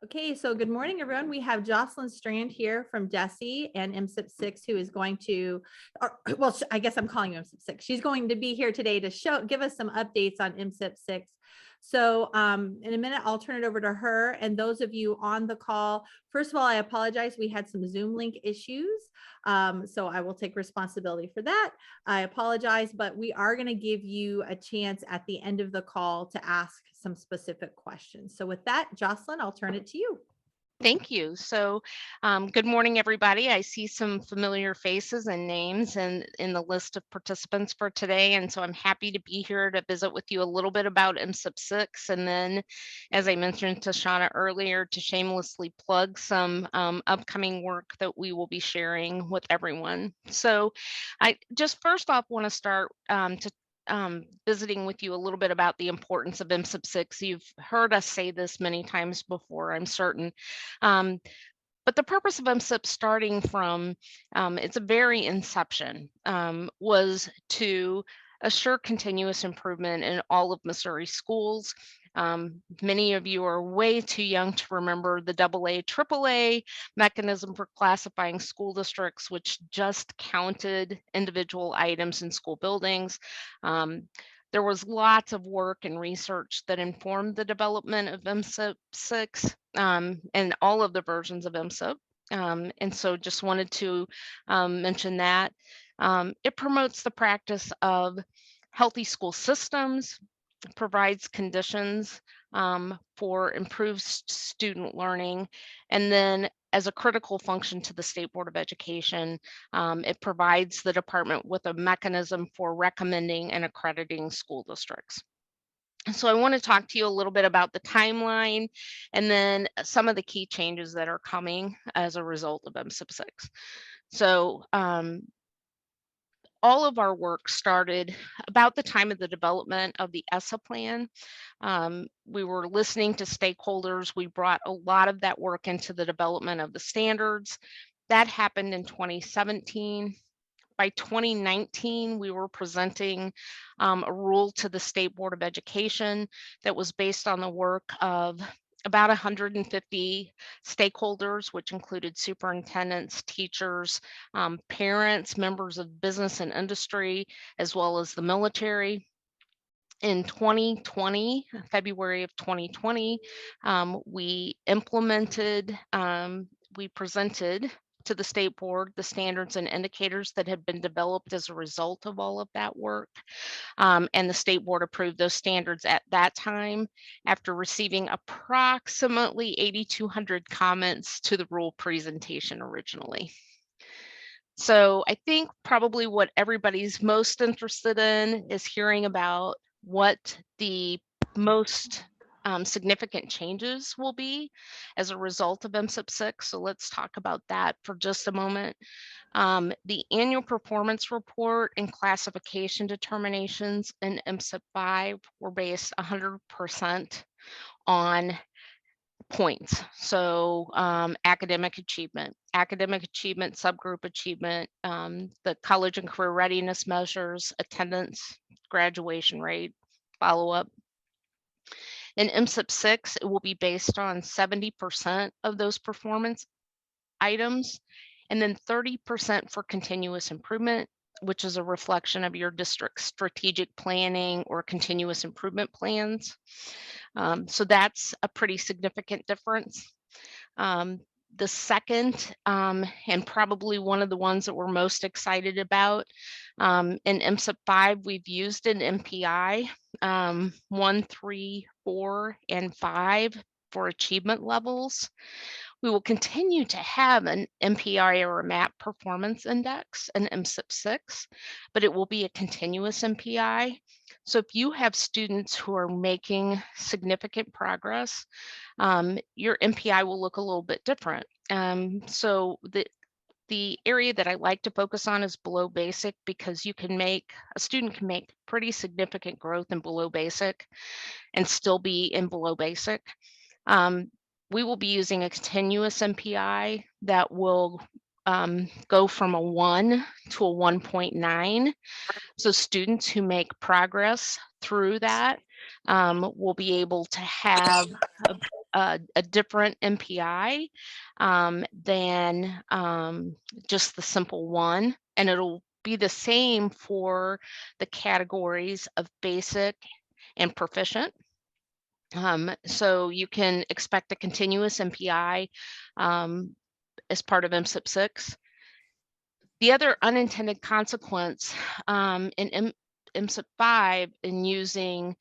Okay, so good morning, everyone. We have Jocelyn Strand here from DESE and MSIP 6, who is going to, well, I guess I'm calling you MSIP 6. She's going to be here today to give us some updates on MSIP 6. So in a minute, I'll turn it over to her. And those of you on the call, first of all, I apologize. We had some Zoom link issues. So I will take responsibility for that. I apologize, but we are going to give you a chance at the end of the call to ask some specific questions. So with that, Jocelyn, I'll turn it to you. Thank you. So, good morning, everybody. I see some familiar faces and names in the list of participants for today. And so I'm happy to be here to visit with you a little bit about MSIP 6. And then, as I mentioned to Shauna earlier, to shamelessly plug some upcoming work that we will be sharing with everyone. So I just first off want to start to visiting with you a little bit about the importance of MSIP 6. You've heard us say this many times before, I'm certain. But the purpose of MSIP starting from its very inception was to assure continuous improvement in all of Missouri schools. Many of you are way too young to remember the AA, AAA mechanism for classifying school districts, which just counted individual items in school buildings. There was lots of work and research that informed the development of MSIP 6 and all of the versions of MSIP. And so just wanted to mention that. It promotes the practice of healthy school systems, provides conditions for improved student learning, and then as a critical function to the State Board of Education, it provides the department with a mechanism for recommending and accrediting school districts. So I want to talk to you a little bit about the timeline and then some of the key changes that are coming as a result of MSIP 6. So all of our work started about the time of the development of the ESSA plan. We were listening to stakeholders. We brought a lot of that work into the development of the standards. That happened in 2017. By 2019, we were presenting a rule to the State Board of Education that was based on the work of about 150 stakeholders, which included superintendents, teachers, parents, members of business and industry, as well as the military. In 2020, February of 2020, we implemented, we presented to the State Board the standards and indicators that had been developed as a result of all of that work. And the State Board approved those standards at that time after receiving approximately 8,200 comments to the rule presentation originally. So I think probably what everybody's most interested in is hearing about what the most significant changes will be as a result of MSIP 6. So let's talk about that for just a moment. The annual performance report and classification determinations in MSIP 5 were based 100% on points. So academic achievement, subgroup achievement, the college and career readiness measures, attendance, graduation rate, follow-up. In MSIP 6, it will be based on 70% of those performance items, and then 30% for continuous improvement, which is a reflection of your district's strategic planning or continuous improvement plans. So that's a pretty significant difference. The second, and probably one of the ones that we're most excited about, in MSIP 5, we've used an MPI 1, 3, 4, and 5 for achievement levels. We will continue to have an MPI or a MAP performance index in MSIP 6, but it will be a continuous MPI. So if you have students who are making significant progress, your MPI will look a little bit different. So the area that I like to focus on is below basic, because a student can make pretty significant growth in below basic and still be in below basic. We will be using a continuous MPI that will go from a 1 to a 1.9. So students who make progress through that will be able to have a different MPI than just the simple one, and it'll be the same for the categories of basic and proficient. So you can expect a continuous MPI as part of MSIP 6. The other unintended consequence in MSIP 5 in using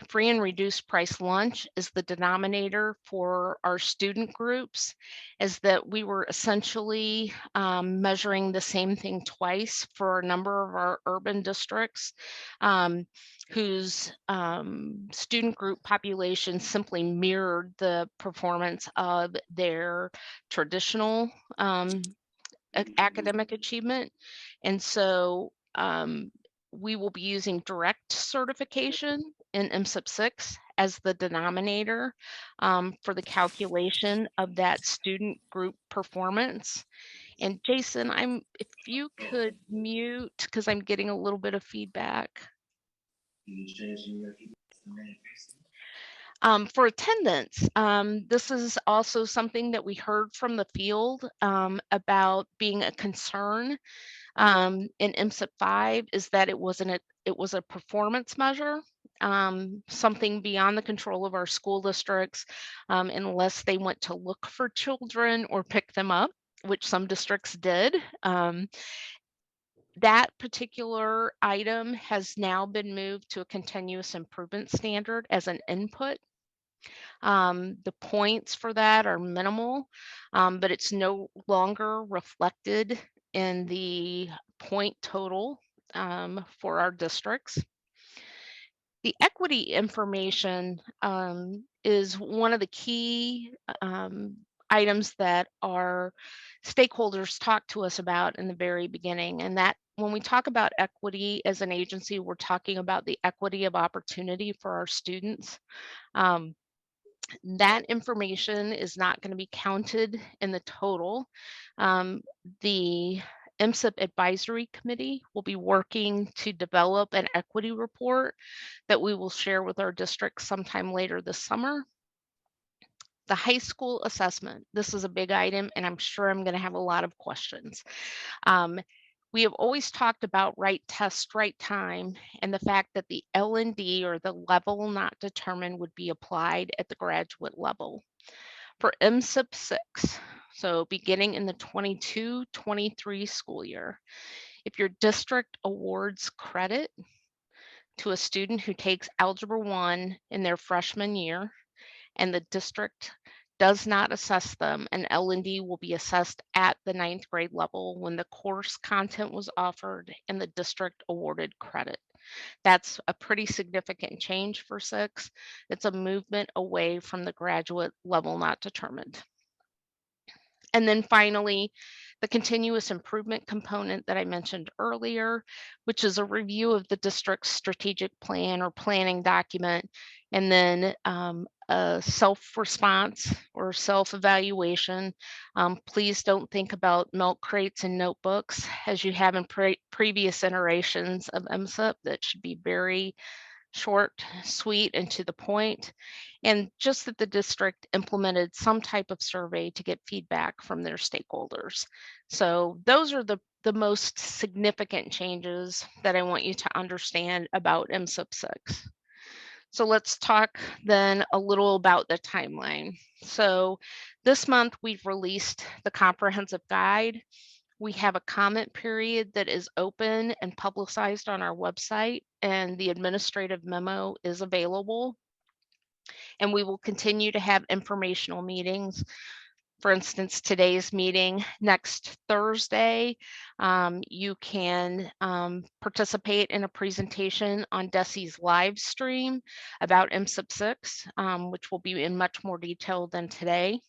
free and reduced price lunch is the denominator for our student groups, is that we were essentially measuring the same thing twice for a number of our urban districts whose student group population simply mirrored the performance of their traditional academic achievement. And so we will be using direct certification in MSIP 6 as the denominator for the calculation of that student group performance. And Jason, if you could mute, because I'm getting a little bit of feedback. For attendance, this is also something that we heard from the field about being a concern in MSIP 5, is that it was a performance measure, something beyond the control of our school districts, unless they went to look for children or pick them up, which some districts did. That particular item has now been moved to a continuous improvement standard as an input. The points for that are minimal, but it's no longer reflected in the point total for our districts. The equity information is one of the key items that our stakeholders talked to us about in the very beginning. And that when we talk about equity as an agency, we're talking about the equity of opportunity for our students. That information is not going to be counted in the total. The MSIP Advisory Committee will be working to develop an equity report that we will share with our district sometime later this summer. The high school assessment. This is a big item, and I'm sure I'm going to have a lot of questions. We have always talked about right test, right time, and the fact that the L&D, or the level not determined, would be applied at the graduate level. For MSIP 6, so beginning in the 22-23 school year, if your district awards credit to a student who takes Algebra 1 in their freshman year, and the district does not assess them, and L&D will be assessed at the 9th grade level when the course content was offered and the district awarded credit. That's a pretty significant change for 6. It's a movement away from the graduate level not determined. And then finally, the continuous improvement component that I mentioned earlier, which is a review of the district's strategic plan or planning document, and then a self-response or self-evaluation. Please don't think about milk crates and notebooks as you have in previous iterations of MSIP. That should be very short, sweet, and to the point, and just that the district implemented some type of survey to get feedback from their stakeholders. So those are the most significant changes that I want you to understand about MSIP 6. So let's talk then a little about the timeline. So this month we've released the comprehensive guide. We have a comment period that is open and publicized on our website, and the administrative memo is available. And we will continue to have informational meetings. For instance, today's meeting next Thursday, you can participate in a presentation on DESI's live stream about MSIP 6, which will be in much more detail than today.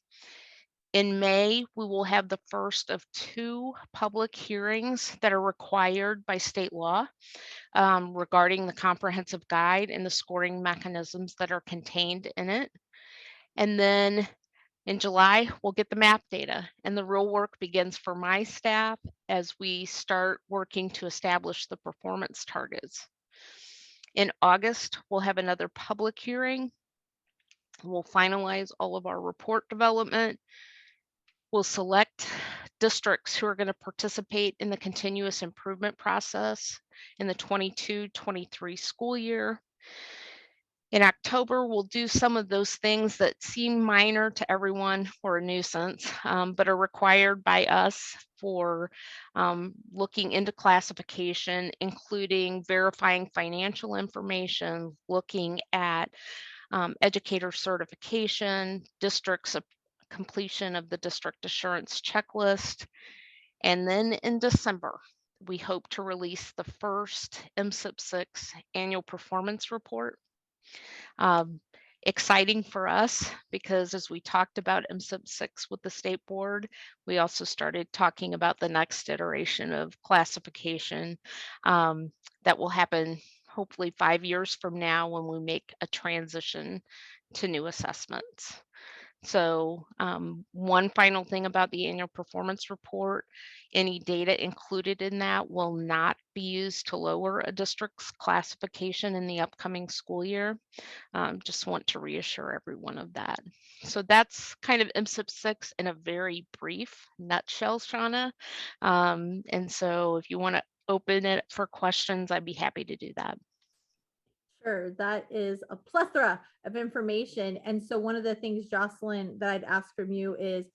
In May, we will have the first of 2 public hearings that are required by state law regarding the comprehensive guide and the scoring mechanisms that are contained in it. And then in July, we'll get the map data, and the real work begins for my staff as we start working to establish the performance targets. In August, we'll have another public hearing. We'll finalize all of our report development. We'll select districts who are going to participate in the continuous improvement process in the 22-23 school year. In October, we'll do some of those things that seem minor to everyone or a nuisance, but are required by us for looking into classification, including verifying financial information, looking at educator certification, districts of completion of the district assurance checklist. And then in December, we hope to release the first MSIP 6 annual performance report. Exciting for us because as we talked about MSIP 6 with the state board, we also started talking about the next iteration of classification that will happen hopefully 5 years from now when we make a transition to new assessments. So one final thing about the annual performance report, any data included in that will not be used to lower a district's classification in the upcoming school year. Just want to reassure everyone of that. So that's kind of MSIP 6 in a very brief nutshell, Shauna. And so if you want to open it for questions, I'd be happy to do that. Sure, that is a plethora of information. And so one of the things, Jocelyn, that I'd ask from you is,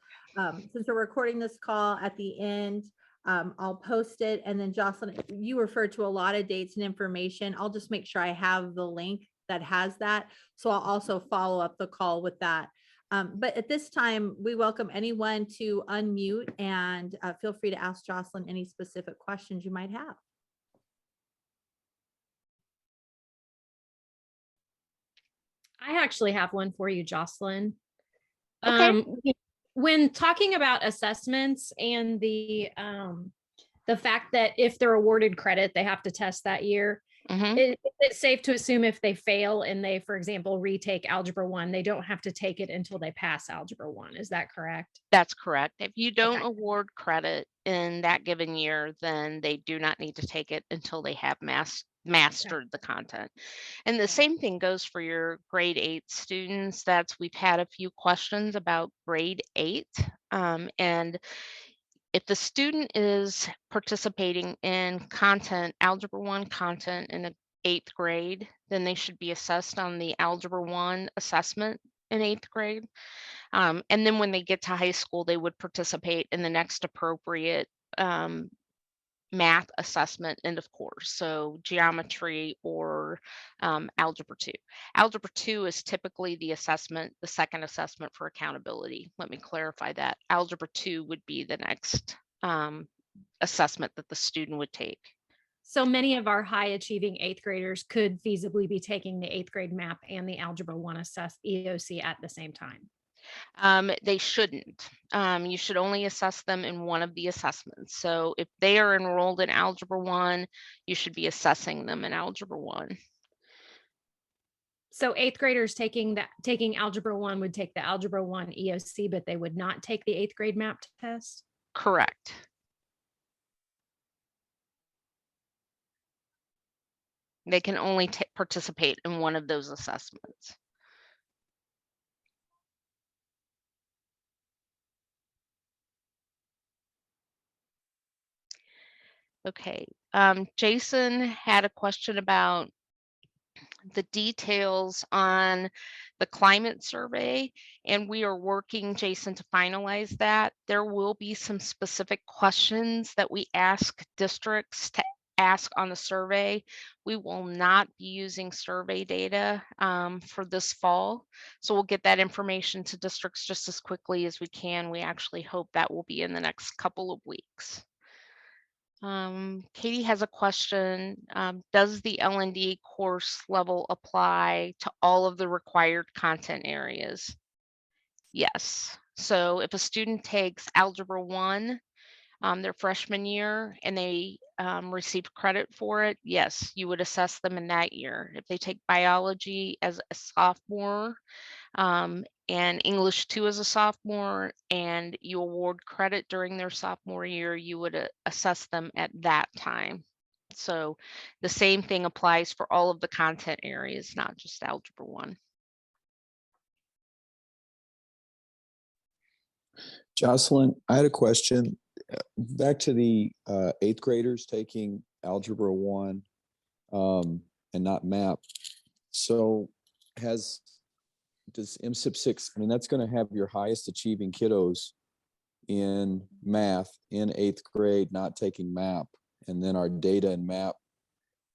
since we're recording this call at the end, I'll post it. And then Jocelyn, you referred to a lot of dates and information. I'll just make sure I have the link that has that. So I'll also follow up the call with that. But at this time, we welcome anyone to unmute and feel free to ask Jocelyn any specific questions you might have. I actually have one for you, Jocelyn. Okay. When talking about assessments and the fact that if they're awarded credit, they have to test that year, is it safe to assume if they fail and they, for example, retake Algebra 1, they don't have to take it until they pass Algebra 1? Is that correct? That's correct. If you don't Okay. award credit in that given year, then they do not need to take it until they have mastered the content. And the same thing goes for your grade 8 students. We've had a few questions about grade 8. And if the student is participating in content, Algebra 1 content in the 8th grade, then they should be assessed on the Algebra 1 assessment in 8th grade. And then when they get to high school, they would participate in the next appropriate math assessment end of course, so geometry or Algebra 2. Algebra 2 is typically the second assessment for accountability. Let me clarify that. Algebra 2 would be the next assessment that the student would take. So many of our high achieving 8th graders could feasibly be taking the 8th grade map and the Algebra 1 EOC at the same time. They shouldn't. You should only assess them in one of the assessments. So if they are enrolled in Algebra 1, you should be assessing them in Algebra 1. So 8th graders taking Algebra 1 would take the Algebra 1 EOC, but they would not take the 8th grade map test? Correct. They can only participate in one of those assessments. Okay, Jason had a question about the details on the climate survey, and we are working, Jason, to finalize that. There will be some specific questions that we ask districts to ask on the survey. We will not be using survey data for this fall, so we'll get that information to districts just as quickly as we can. We actually hope that will be in the next couple of weeks. Katie has a question. Does the L&D course level apply to all of the required content areas? Yes. So if a student takes Algebra 1 their freshman year and they received credit for it, yes, you would assess them in that year. If they take biology as a sophomore, and English 2 as a sophomore, and you award credit during their sophomore year, you would assess them at that time. So the same thing applies for all of the content areas, not just Algebra 1. Jocelyn, I had a question. Back to the 8th graders taking Algebra 1 and not MAP. So does MSIP 6, I mean, that's going to have your highest achieving kiddos in math in 8th grade not taking MAP. And then our data in MAP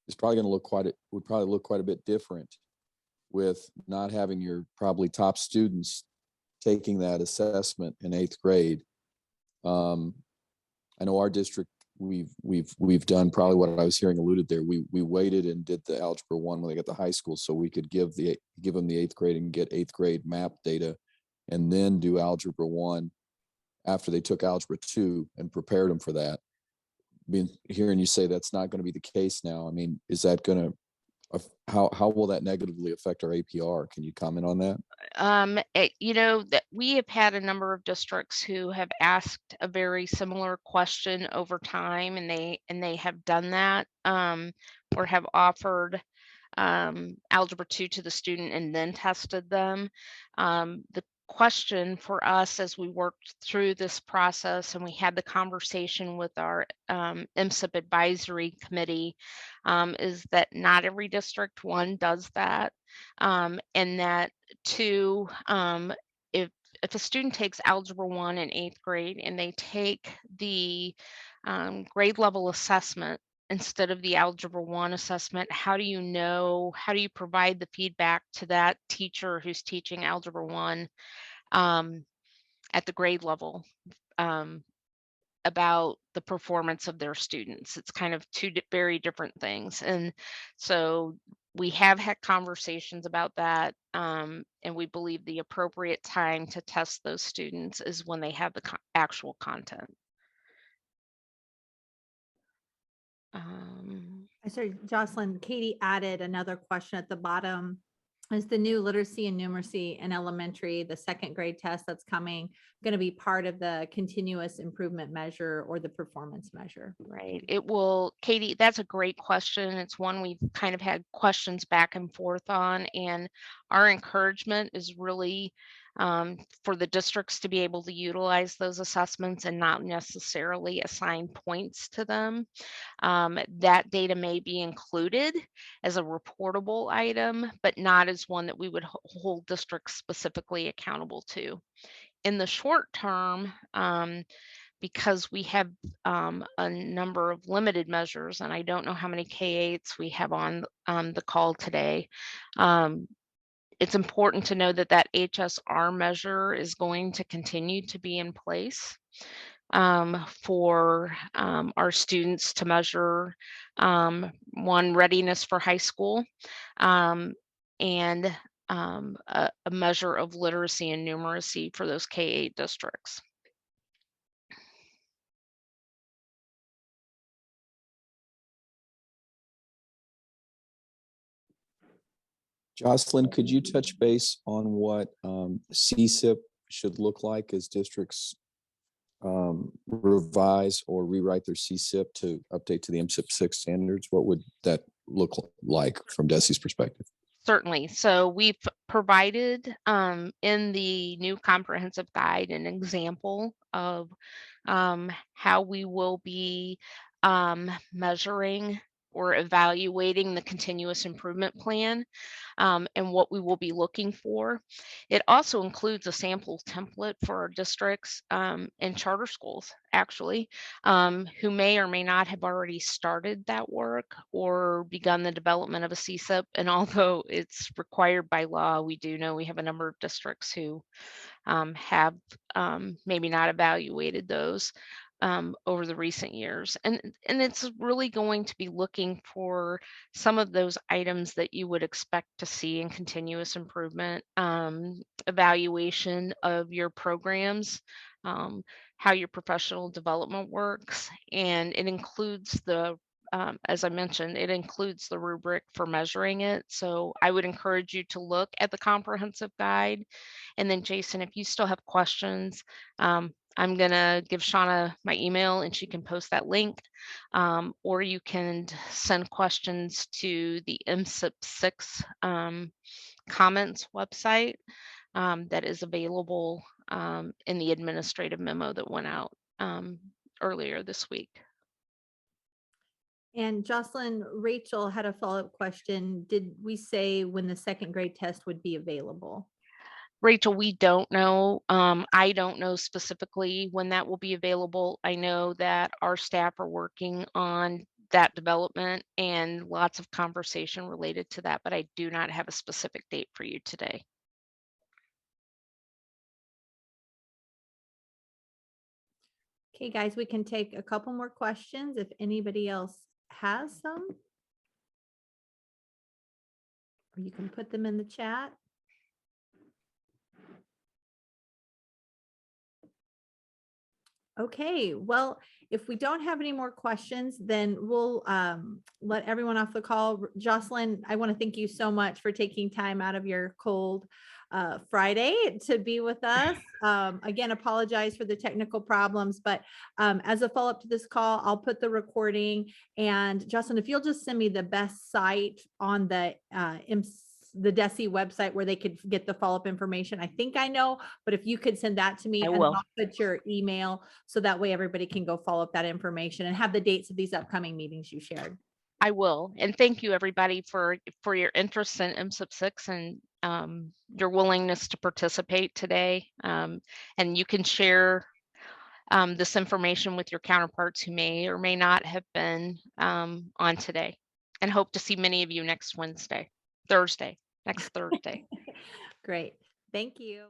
is probably going to would probably look quite a bit different with not having your probably top students taking that assessment in 8th grade. I know our district, we've done probably what I was hearing alluded there. We waited and did the Algebra 1 when they got to high school, so we could give them the 8th grade and get 8th grade MAP data, and then do Algebra 1 after they took Algebra 2 and prepared them for that. Been hearing you say that's not going to be the case now. I mean, is that going to, how will that negatively affect our APR? Can you comment on that? That we have had a number of districts who have asked a very similar question over time, and they have done that, or have offered Algebra 2 to the student and then tested them. The question for us as we worked through this process and we had the conversation with our MSIP advisory committee is that not every district, one, does that, and that two, if a student takes Algebra 1 in 8th grade and they take the grade level assessment instead of the Algebra 1 assessment, how do you provide the feedback to that teacher who's teaching Algebra 1 at the grade level about the performance of their students? It's kind of two very different things. And so we have had conversations about that, and we believe the appropriate time to test those students is when they have the actual content. Sorry, Jocelyn, Katie added another question at the bottom. Is the new literacy and numeracy in elementary, the 2nd grade test that's coming, going to be part of the continuous improvement measure or the performance measure? Right. It will, Katie, that's a great question. It's one we've kind of had questions back and forth on, and our encouragement is really for the districts to be able to utilize those assessments and not necessarily assign points to them. That data may be included as a reportable item, but not as one that we would hold districts specifically accountable to. In the short term, because we have a number of limited measures, and I don't know how many K-8s we have on the call today, it's important to know that that HSR measure is going to continue to be in place for our students to measure, one, readiness for high school, and a measure of literacy and numeracy for those K-8 districts. Jocelyn, could you touch base on what CSIP should look like as districts revise or rewrite their CSIP to update to the MSIP 6 standards? What would that look like from DESI's perspective? Certainly. So we've provided in the new comprehensive guide an example of how we will be measuring or evaluating the continuous improvement plan, and what we will be looking for. It also includes a sample template for our districts and charter schools, actually, who may or may not have already started that work or begun the development of a CSIP. And although it's required by law, we do know we have a number of districts who have maybe not evaluated those over the recent years. And it's really going to be looking for some of those items that you would expect to see in continuous improvement, evaluation of your programs, how your professional development works, and it includes as I mentioned, it includes the rubric for measuring it. So I would encourage you to look at the comprehensive guide. And then Jason, if you still have questions, I'm going to give Shauna my email and she can post that link, or you can send questions to the MSIP 6 comments website that is available in the administrative memo that went out earlier this week. And Jocelyn, Rachel had a follow-up question. Did we say when the second grade test would be available? Rachel, we don't know. I don't know specifically when that will be available. I know that our staff are working on that development and lots of conversation related to that, but I do not have a specific date for you today. Okay, guys, we can take a couple more questions if anybody else has some. Or you can put them in the chat. Okay, well, if we don't have any more questions, then we'll let everyone off the call. Jocelyn, I want to thank you so much for taking time out of your cold Friday to be with us. Again, apologize for the technical problems, but as a follow-up to this call, I'll put the recording. And Jocelyn, if you'll just send me the best site on the DESE website where they could get the follow-up information. I think I know, but if you could send that to me, I and will. I'll put your email so that way everybody can go follow up that information and have the dates of these upcoming meetings you shared. I will. And thank you everybody for your interest in MSIP 6 and your willingness to participate today. And you can share this information with your counterparts who may or may not have been on today, and hope to see many of you next Thursday. Great. Thank you.